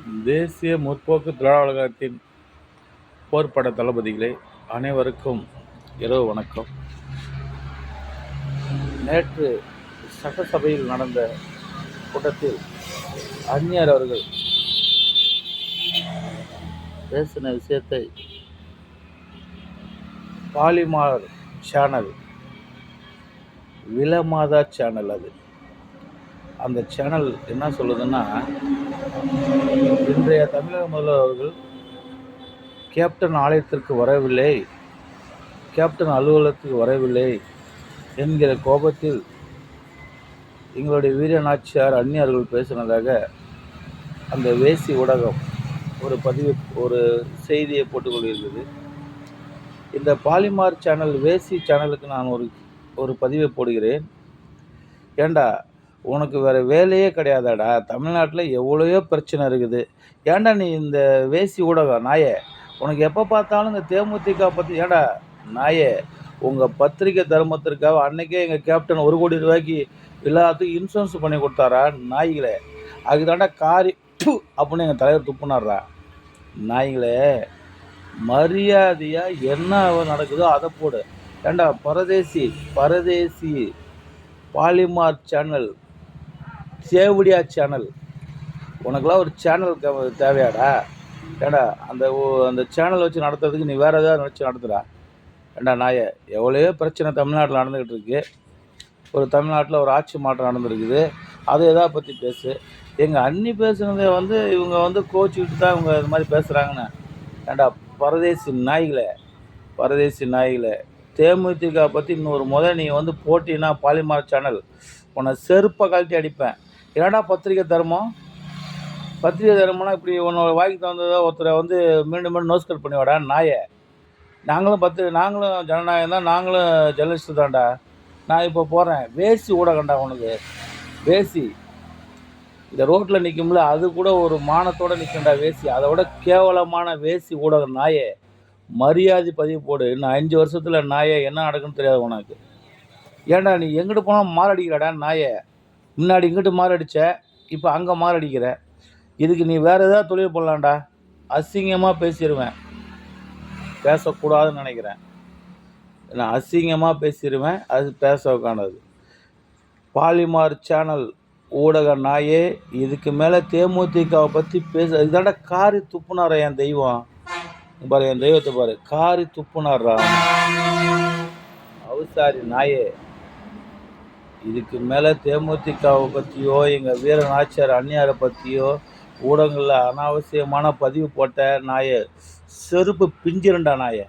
தேசிய முற்போக்கு திராவிட கழகத்தின் போர்ப்பட தளபதிகளே, அனைவருக்கும் இரவு வணக்கம். நேற்று சட்டசபையில் நடந்த கூட்டத்தில் அந்நியர் அவர்கள் பேசின விஷயத்தை பாலிமார் சேனல், விலமாதா சேனல், அந்த சேனல் என்ன சொல்லுதுன்னா, இன்றைய தமிழக முதல்வர் அவர்கள் கேப்டன் ஆலயத்திற்கு வரவில்லை, கேப்டன் அலுவலகத்துக்கு வரவில்லை என்கிற கோபத்தில் எங்களுடைய வீர நாச்சியார் அந்நியர்கள் பேசினதாக அந்த வேசி ஊடகம் ஒரு செய்தியை போட்டுக்கொண்டிருக்கிறது. இந்த பாலிமார் சேனல் வேசி சேனலுக்கு நான் ஒரு பதிவை போடுகிறேன். ஏண்டா, உனக்கு வேறு வேலையே கிடையாதாடா? தமிழ்நாட்டில் எவ்வளோயோ பிரச்சனை இருக்குது. ஏண்டா நீ இந்த வேசி ஊடகம் நாயே, உனக்கு எப்போ பார்த்தாலும் இந்த தேமுதிக பற்றி ஏண்டா நாயே, உங்கள் பத்திரிக்கை தர்மத்திற்காக அன்றைக்கே எங்கள் கேப்டன் 1 கோடி ரூபாய்க்கு எல்லாத்துக்கும் இன்சூரன்ஸ் பண்ணி கொடுத்தாரா நாய்களே? அதுக்கு தாண்டா காரி அப்படின்னு எங்கள் தலைவர் துப்புனார்றா. நாய்களே, மரியாதையாக என்ன நடக்குதோ அதை போடு. ஏண்டா பரதேசி பாலிமார் சேனல், சேவடியா சேனல், உனக்கெல்லாம் ஒரு சேனல் தேவையாடா? ஏண்டா அந்த சேனல் வச்சு நடத்துறதுக்கு நீ வேறு ஏதாவது நினச்சி நடத்துகிறா? ஏண்டா நாயை, எவ்வளோ பிரச்சனை தமிழ்நாட்டில் நடந்துக்கிட்டு இருக்கு. தமிழ்நாட்டில் ஒரு ஆட்சி மாற்றம் நடந்துருக்குது, அது எதாவது பற்றி பேசு. எங்கள் அண்ணி பேசுனதை இவங்க கோச்சிக்கிட்டு தான் இவங்க இது மாதிரி பேசுகிறாங்கன்னு. ஏண்டா பரதேசி நாய்களே, தேமுதிக பற்றி இன்னொரு நீ போட்டினா பாலிமார் சேனல் உன்னை செருப்பை கழட்டி அடிப்பேன். ஏன்னா பத்திரிக்கை தர்மம்னா இப்படி உன்னோட வாய்க்கு தந்ததை ஒருத்தரை மீண்டும் நோஸ்கட் பண்ணி வாடா நாயை. நாங்களும் ஜனநாயகம் தான், நாங்களும் ஜெர்னலிஸ்ட்டு தான்டா. நான் இப்போ போகிறேன், வேசி ஊடகண்டா உனக்கு. வேசி இந்த ரோட்டில் நிற்கும்ல, அது கூட ஒரு மானத்தோடு நிற்கண்டா வேசி. அதை விட கேவலமான வேசி ஊடகம் நாயே, மரியாதை பதிவு போடு. இன்னும் 5 வருஷத்தில் நாயே என்ன நடக்குன்னு தெரியாது உனக்கு. ஏண்டா நீ எங்கிட்டு போனால் மாரடிக்கிறாடா நாயே? முன்னாடி இங்கிட்டு மாரடிச்ச, இப்போ அங்கே மாரடிக்கிற. இதுக்கு நீ வேறு ஏதாவது தொழில் போடலாம்டா. அசிங்கமாக பேசிடுவேன், பேசக்கூடாதுன்னு நினைக்கிறேன். நான் அசிங்கமாக பேசிடுவேன், அது பேசக்கானது. பாலிமார் சேனல் ஊடக நாயே, இதுக்கு மேலே தேமுதிகவை பற்றி இதாண்டா காரி துப்புனாரா என் தெய்வம். பாரு, என் தெய்வத்தை பாரு, காரி துப்புனாரா அவசாரி நாயே. இதுக்கு மேலே தேமுதிகவை பற்றியோ எங்கள் வீர நாச்சியார் அந்நியாரை பற்றியோ ஊடகங்களில் அனாவசியமான பதிவு போட்ட நாயே, செருப்பு பிஞ்சிருண்டா நாயே.